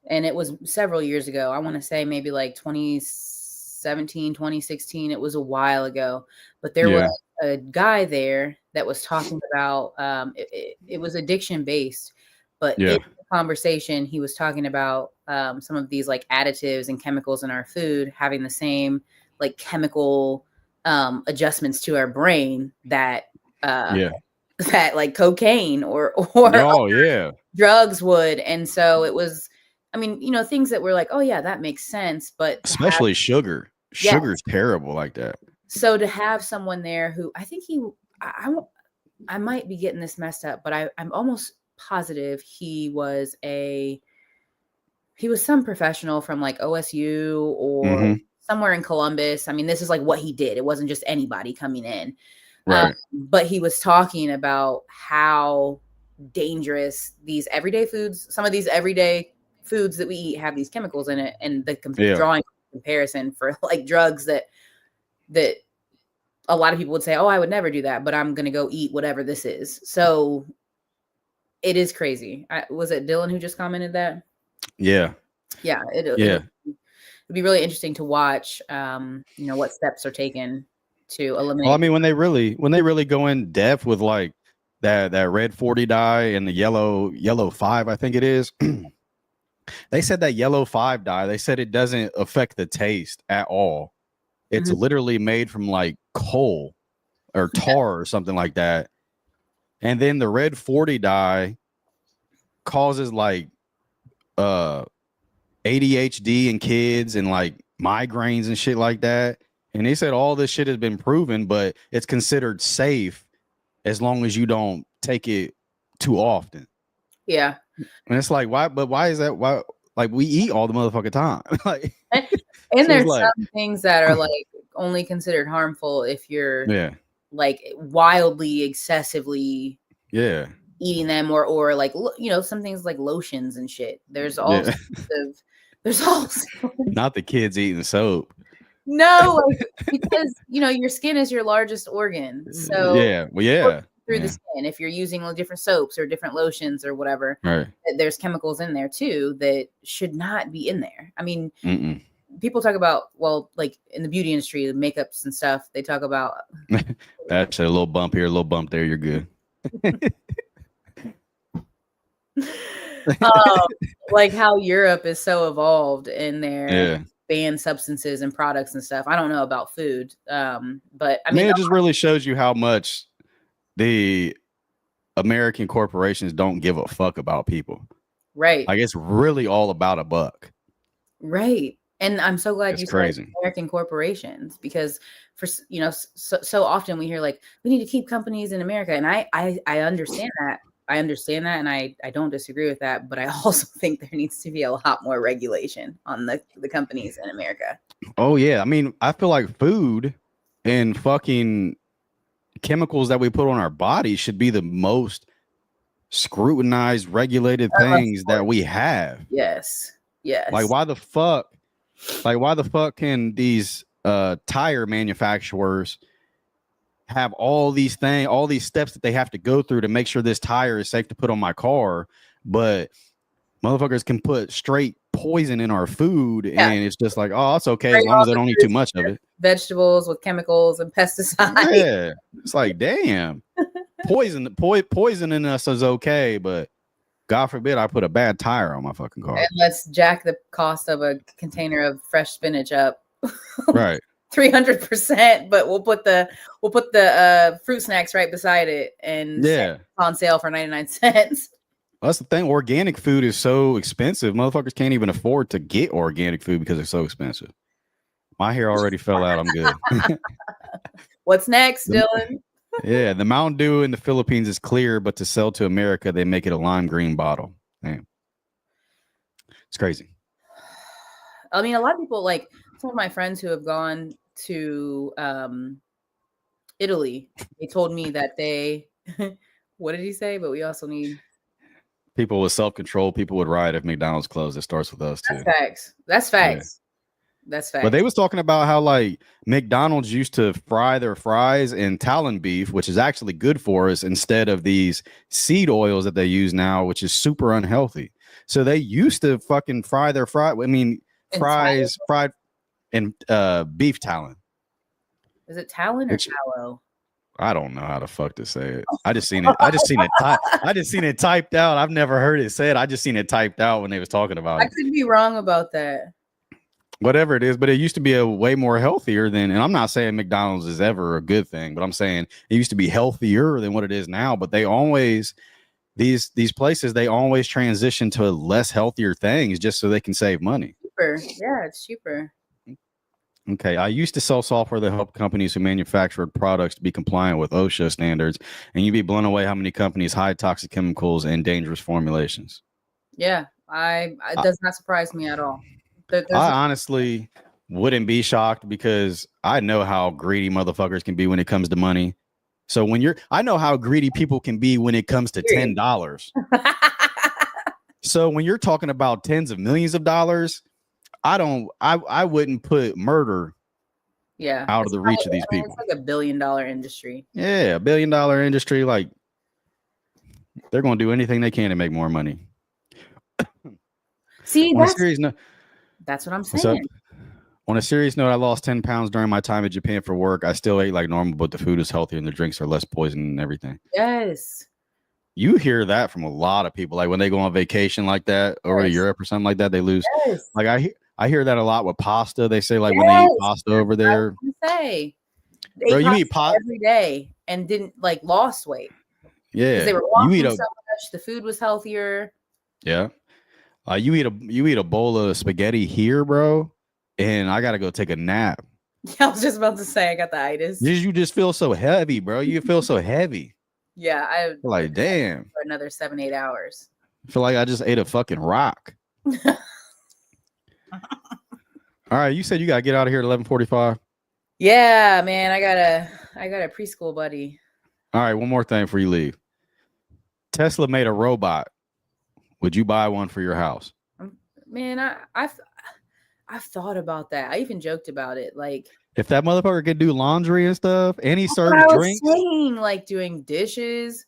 And it was several years ago. I want to say maybe like 2017, 2016. It was a while ago. But there was a guy there that was talking about it was addiction based. But in the conversation, he was talking about some of these like additives and chemicals in our food having the same like chemical adjustments to our brain that that like cocaine or drugs would. And so it was, I mean, you know, things that were like, oh yeah, that makes sense. But especially sugar. Sugar's terrible like that. So to have someone there who I think I might be getting this messed up, but I'm almost positive he was some professional from like OSU or somewhere in Columbus. I mean, this is like what he did. It wasn't just anybody coming in. Right. But he was talking about how dangerous these everyday foods, some of these everyday foods that we eat have these chemicals in it, and the drawing comparison for like drugs that a lot of people would say, oh, I would never do that, but I'm going to go eat whatever this is. So it is crazy. Was it Dylan who just commented that? Yeah. Yeah. It'd be really interesting to watch, you know, what steps are taken to Well, I eliminate. mean, when they really go in depth with like that red 40 dye and the yellow 5, I think it is. They said that yellow 5 dye, they said it doesn't affect the taste at all. It's Mhm. literally made from like coal or tar or something like that. And then the red 40 dye causes like uh ADHD in kids and like migraines and shit like that. And they said all this shit has been proven, but it's considered safe as long as you don't take it too often. Yeah. And it's like, why? But why is that? Why? Like, we eat all the motherfucking time. Like, And so it's there's like, some things that are like only considered harmful if you're yeah, like wildly excessively yeah, eating them, or like some things like lotions and shit. There's all yeah. sorts of there's all Not the kids eating soap. no, like, because your skin is your largest organ, so Yeah, well, yeah, through the yeah, skin, if you're using different soaps or different lotions or whatever, right. there's chemicals in there too that should not be in there. I mean, Mm-mm. people talk about, well, like in the beauty industry, the makeups and stuff, they talk about That's a little bump here, a little bump there. You're good. like how Europe is so evolved in their Yeah. banned substances and products and stuff. I don't know about food, but I I mean, mean, it just really shows you how much the American corporations don't give a fuck about people. right, Like, it's really all about a buck. right. And I'm so glad It's you said crazy. American corporations, because for so often we hear like we need to keep companies in America, and I understand that. I understand that, and I don't disagree with that, but I also think there needs to be a lot more regulation on the companies in America. Oh yeah, I mean, I feel like food and fucking chemicals that we put on our bodies should be the most scrutinized, regulated Of things that course. we have. Yes. Like, Yes. why the fuck? Like, why the fuck can these tire manufacturers have all these steps that they have to go through to make sure this tire is safe to put on my car, but motherfuckers can put straight poison in our food, Yeah. and it's just like, oh, it's okay as Spray long all as I the don't eat too fruits much and of it. vegetables with chemicals and pesticides. Yeah, it's like, damn, poisoning us is okay, but God forbid I put a bad tire on my fucking car. And let's jack the cost of a container of fresh spinach up Right. 300%, but we'll put the fruit snacks right beside it and say Yeah. it's on sale for 99 cents. That's the thing. Organic food is so expensive. Motherfuckers can't even afford to get organic food because it's so expensive. My hair already fell out. I'm good. What's next, Dylan? Yeah, the Mountain Dew in the Philippines is clear, but to sell to America, they make it a lime green bottle. Damn. It's crazy. I mean, a lot of people, like some of my friends who have gone to Italy, they told me that they what did he say? But we also need People with self-control, people would riot if McDonald's closed. It starts with us too. that's facts. That's Yeah. facts. That's But facts. they was talking about how like McDonald's used to fry their fries in Talon beef, which is actually good for us, instead of these seed oils that they use now, which is super unhealthy. So they used to fucking fry their fries fried in beef talon. Is it Talon or Which Tallow? I don't know how the fuck to say it. I just seen it typed out. I've never heard it said. I just seen it typed out when they was talking about I it. could be wrong about that. Whatever it is, but it used to be a way more healthier than, and I'm not saying McDonald's is ever a good thing, but I'm saying it used to be healthier than what it is now. But they always, these places, they always transition to less healthier things just so they can save money. Cheaper. Yeah, it's cheaper. Okay, I used to sell software that helped companies who manufactured products to be compliant with OSHA standards, and you'd be blown away how many companies hide toxic chemicals and dangerous formulations. Yeah, it does not surprise me at all. I honestly wouldn't be shocked because I know how greedy motherfuckers can be when it comes to money. So I know how greedy people can be when it comes to $10. So when you're talking about tens of millions of dollars, I wouldn't put murder out of the reach of these people. It's like $1 billion industry. Yeah, $1 billion industry. Like, they're going to do anything they can to make more money. See, On a serious note, that's what I'm what's up? saying. On a serious note, I lost 10 pounds during my time in Japan for work. I still ate like normal, but the food is healthier and the drinks are less poison and everything. Yes. You hear that from a lot of people. Like when they go on vacation like that over to Yes. Europe or something like that, they lose. Yes. Like I hear that a lot with pasta. They say like when they eat Yes. pasta over there, Say they bro, ate you pasta eat pot. every day and didn't like lost weight because they Yeah, were you eat walking a so much. The food was healthier. yeah. You eat a bowl of spaghetti here, bro, and I gotta go take a nap. I was just about to say I got the itis. You just feel so heavy, bro. You feel so heavy. Yeah, I Like, damn. for another 7-8 hours. I feel like I just ate a fucking rock. All right, you said you gotta get out of here at 11:45. Yeah, man, I got a preschool buddy. All right, one more thing before you leave. Tesla made a robot. Would you buy one for your house? Man, I've thought about that. I even joked about it. Like if that motherfucker could do laundry and stuff, and he serves I was drinks, saying, like doing dishes,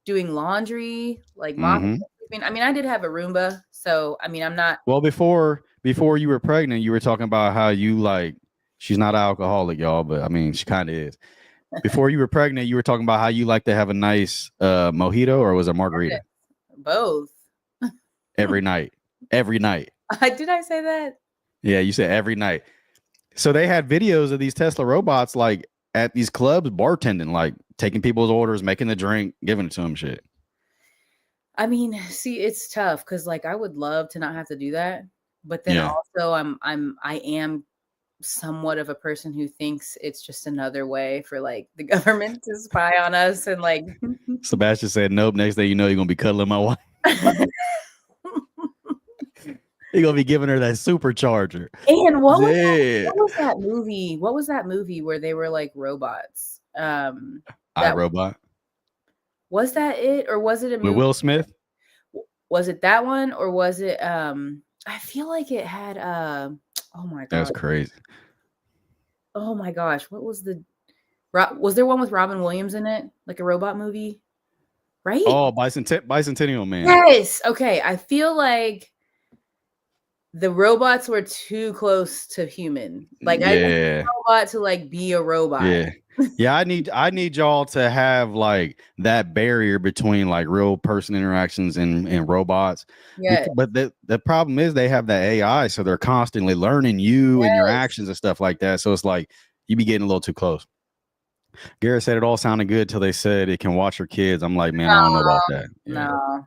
doing laundry, like mopping. I mean, I did have a Roomba, so I mean, I'm not. Well, before you were pregnant, you were talking about how you like. She's not an alcoholic, y'all, but I mean, she kind of is. Before you were pregnant, you were talking about how you like to have a nice mojito, or was it margarita? Both. Every night. Every night. Did I say that? Yeah, you said every night. So they had videos of these Tesla robots like at these clubs bartending, like taking people's orders, making the drink, giving it to them shit. I mean, see, it's tough because like I would love to not have to do that, but then also I am somewhat of a person who thinks it's just another way for like the government to spy on us and like Sebastian said nope. Next thing you know, you're gonna be cuddling my wife. You're gonna be giving her that supercharger. And what was that movie? What was that movie where they were like robots? iRobot. Was that it, or was it a movie with Will Smith? Was it that one, or was it? I feel like it had. Oh my god, that's crazy. Oh my gosh, what was the? Was there one with Robin Williams in it, like a robot movie? Right? Oh, Bicentennial Man. Yes. Okay, I feel like the robots were too close to human. Like I didn't want a robot to like be a robot. Yeah. I need y'all to have like that barrier between like real person interactions and robots. Yeah. But the problem is they have that AI, so they're constantly learning you and your actions and stuff like that. So it's like you be getting a little too close. Garrett said it all sounded good till they said it can watch your kids. I'm like, man, I don't know about that. No.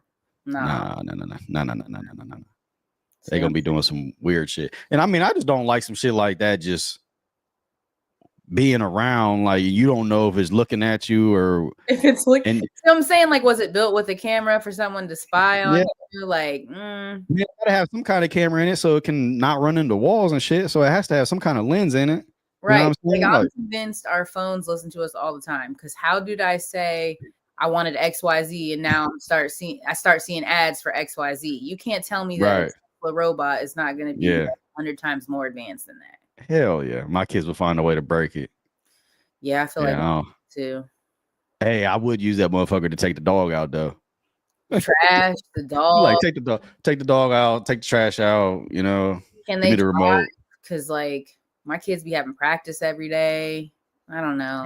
They're gonna be doing some weird shit. And I mean, I just don't like some shit like that just being around. Like you don't know if it's looking at you or if it's looking. So I'm saying, like, was it built with a camera for someone to spy on you? Like, you gotta have some kind of camera in it so it can not run into walls and shit. So it has to have some kind of lens in it. Right. You know I'm convinced our phones listen to us all the time. Because how did I say I wanted XYZ and now I start seeing ads for XYZ? You can't tell me that a robot is not going to be 100 times more advanced than that. Hell yeah. My kids will find a way to break it. Yeah, I feel like too. Hey, I would use that motherfucker to take the dog out though. Trash the dog. Like take the dog out, take the trash out, you know. Can they the remote? Because like my kids be having practice every day. I don't know. I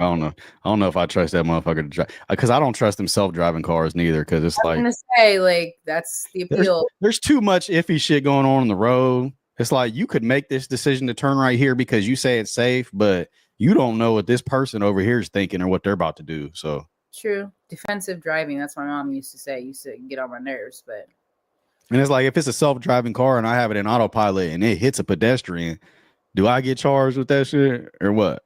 don't know if I trust that motherfucker to drive because I don't trust them self-driving cars neither. Because it's like, I'm gonna say like that's the appeal. There's too much iffy shit going on the road. It's like you could make this decision to turn right here because you say it's safe, but you don't know what this person over here is thinking or what they're about to do. So true, defensive driving. That's what my mom used to say. Used to get on my nerves, but. And it's like if it's a self-driving car and I have it in autopilot and it hits a pedestrian, do I get charged with that shit or what?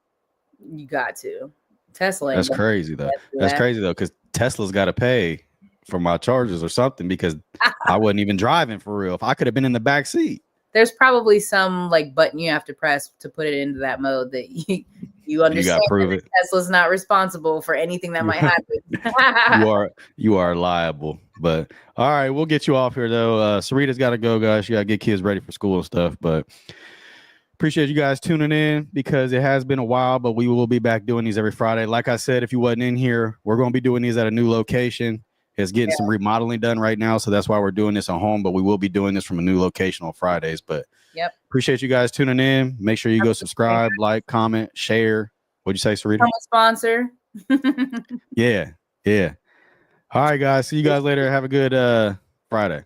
You got to. Tesla. That's crazy though. That's crazy though, because Tesla's got to pay for my charges or something because I wasn't even driving for real. If I could have been in the back seat. There's probably some like button you have to press to put it into that mode that you understand. You got to prove it. Tesla's not responsible for anything that might happen. you are liable. But all right, we'll get you off here though. Sarita's got to go, guys. She got to get kids ready for school and stuff. But appreciate you guys tuning in because it has been a while, but we will be back doing these every Friday. Like I said, if you wasn't in here, we're going to be doing these at a new location. It's getting some remodeling done right now, so that's why we're doing this at home. But we will be doing this from a new location on Fridays. But appreciate you guys tuning in. Make sure you go subscribe, like, comment, share. What'd you say, Sarita? I'm a sponsor. Yeah. All right, guys. See you guys later. Have a good Friday.